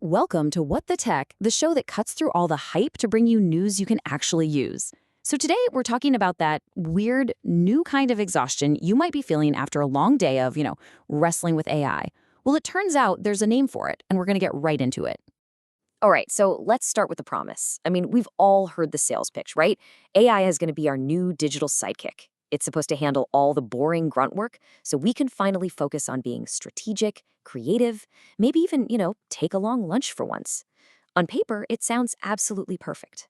Welcome to What the Tech, the show that cuts through all the hype to bring you news you can actually use. So today we're talking about that weird, new kind of exhaustion you might be feeling after a long day of, wrestling with AI. Well, it turns out there's a name for it, and we're going to get right into it. All right, so let's start with the promise. I mean, we've all heard the sales pitch, right? AI is going to be our new digital sidekick. It's supposed to handle all the boring grunt work so we can finally focus on being strategic, creative, maybe even, take a long lunch for once. On paper, it sounds absolutely perfect.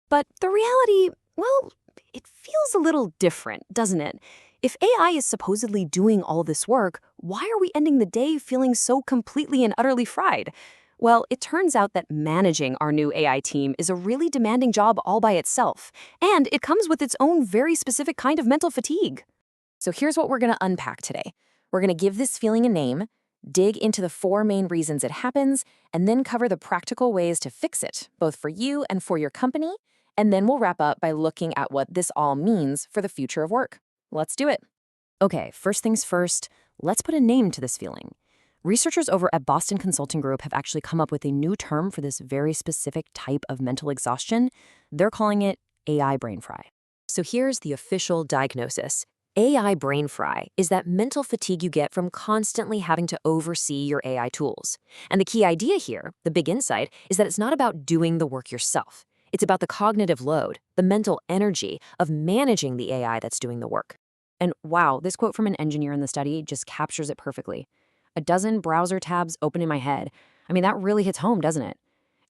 But the reality, well, it feels a little different, doesn't it? If AI is supposedly doing all this work, why are we ending the day feeling so completely and utterly fried? Well, it turns out that managing our new AI team is a really demanding job all by itself, and it comes with its own very specific kind of mental fatigue. So here's what we're going to unpack today. We're going to give this feeling a name, dig into the four main reasons it happens, and then cover the practical ways to fix it, both for you and for your company, and then we'll wrap up by looking at what this all means for the future of work. Let's do it. Okay, first things first, let's put a name to this feeling. Researchers over at Boston Consulting Group have actually come up with a new term for this very specific type of mental exhaustion. They're calling it AI brain fry. So here's the official diagnosis. AI brain fry is that mental fatigue you get from constantly having to oversee your AI tools. And the key idea here, the big insight, is that it's not about doing the work yourself. It's about the cognitive load, the mental energy of managing the AI that's doing the work. And wow, this quote from an engineer in the study just captures it perfectly. A dozen browser tabs open in my head. I mean, that really hits home, doesn't it?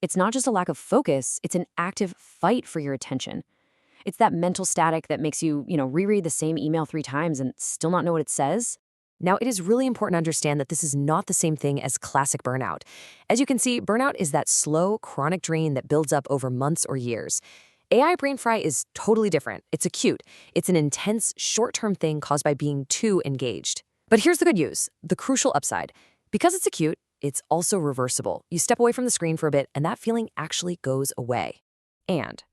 It's not just a lack of focus, it's an active fight for your attention. It's that mental static that makes you, reread the same email 3 times and still not know what it says. Now, it is really important to understand that this is not the same thing as classic burnout. As you can see, burnout is that slow, chronic drain that builds up over months or years. AI brain fry is totally different. It's acute. It's an intense, short-term thing caused by being too engaged. But here's the good news, the crucial upside. Because it's acute, it's also reversible. You step away from the screen for a bit, and that feeling actually goes away. And,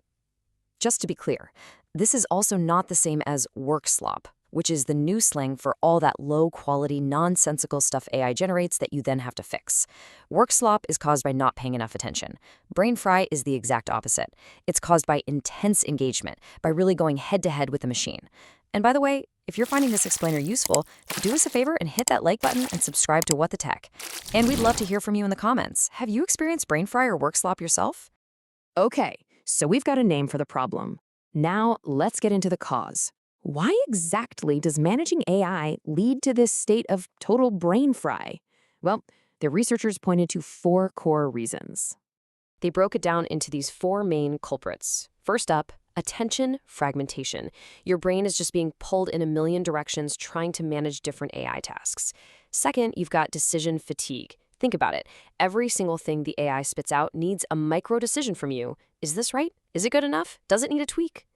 just to be clear, this is also not the same as work slop, which is the new slang for all that low-quality, nonsensical stuff AI generates that you then have to fix. Work slop is caused by not paying enough attention. Brain fry is the exact opposite. It's caused by intense engagement, by really going head-to-head with the machine. And by the way, if you're finding this explainer useful, do us a favor and hit that like button and subscribe to What the Tech. And we'd love to hear from you in the comments. Have you experienced brain fry or work slop yourself? Okay, so we've got a name for the problem. Now let's get into the cause. Why exactly does managing AI lead to this state of total brain fry? Well, the researchers pointed to 4 core reasons. They broke it down into these 4 main culprits. First up, attention fragmentation. Your brain is just being pulled in a million directions trying to manage different AI tasks. Second, you've got decision fatigue. Think about it. Every single thing the AI spits out needs a micro decision from you. Is this right? Is it good enough? Does it need a tweak?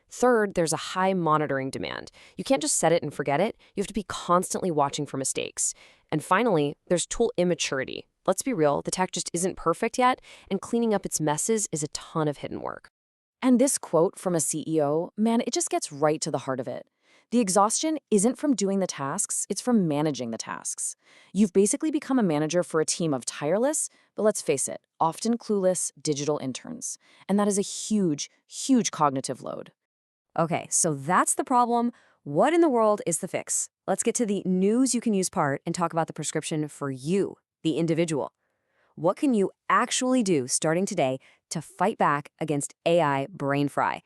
Third, there's a high monitoring demand. You can't just set it and forget it. You have to be constantly watching for mistakes. And finally, there's tool immaturity. Let's be real, the tech just isn't perfect yet, and cleaning up its messes is a ton of hidden work. And this quote from a CEO, man, it just gets right to the heart of it. The exhaustion isn't from doing the tasks, it's from managing the tasks. You've basically become a manager for a team of tireless, but let's face it, often clueless digital interns. And that is a huge, huge cognitive load. Okay, so that's the problem. What in the world is the fix? Let's get to the news you can use part and talk about the prescription for you, the individual. What can you actually do starting today to fight back against AI brain fry?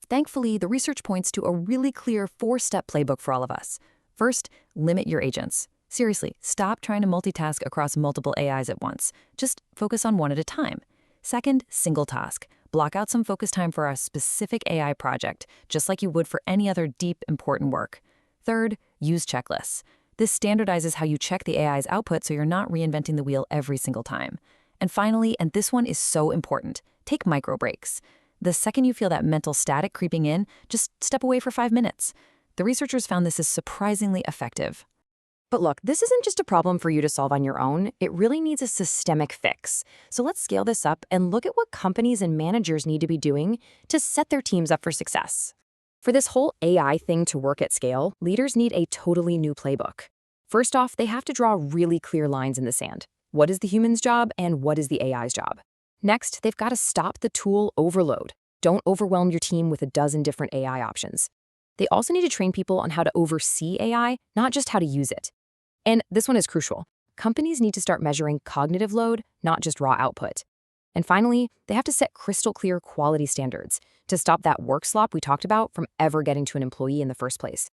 Thankfully, the research points to a really clear 4-step playbook for all of us. First, limit your agents. Seriously, stop trying to multitask across multiple AIs at once. Just focus on one at a time. Second, single task. Block out some focus time for a specific AI project, just like you would for any other deep, important work. Third, use checklists. This standardizes how you check the AI's output so you're not reinventing the wheel every single time. And finally, and this one is so important, take micro breaks. The second you feel that mental static creeping in, just step away for 5 minutes. The researchers found this is surprisingly effective. But look, this isn't just a problem for you to solve on your own. It really needs a systemic fix. So let's scale this up and look at what companies and managers need to be doing to set their teams up for success. For this whole AI thing to work at scale, leaders need a totally new playbook. First off, they have to draw really clear lines in the sand. What is the human's job and what is the AI's job? Next, they've got to stop the tool overload. Don't overwhelm your team with a dozen different AI options. They also need to train people on how to oversee AI, not just how to use it. And this one is crucial. Companies need to start measuring cognitive load, not just raw output. And finally, they have to set crystal clear quality standards to stop that work slop we talked about from ever getting to an employee in the first place.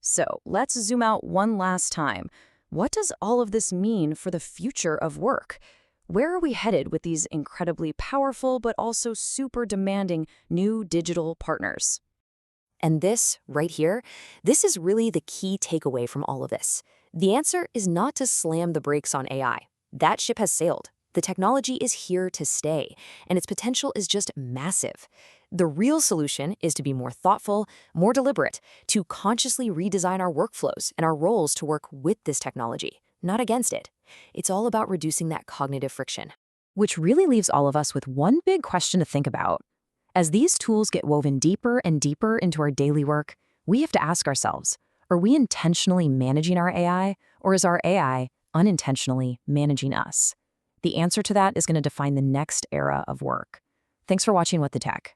So let's zoom out one last time. What does all of this mean for the future of work? Where are we headed with these incredibly powerful but also super demanding new digital partners? And this, right here, this is really the key takeaway from all of this. The answer is not to slam the brakes on AI. That ship has sailed. The technology is here to stay, and its potential is just massive. The real solution is to be more thoughtful, more deliberate, to consciously redesign our workflows and our roles to work with this technology, not against it. It's all about reducing that cognitive friction. Which really leaves all of us with one big question to think about. As these tools get woven deeper and deeper into our daily work, we have to ask ourselves, are we intentionally managing our AI, or is our AI unintentionally managing us? The answer to that is going to define the next era of work. Thanks for watching WtT.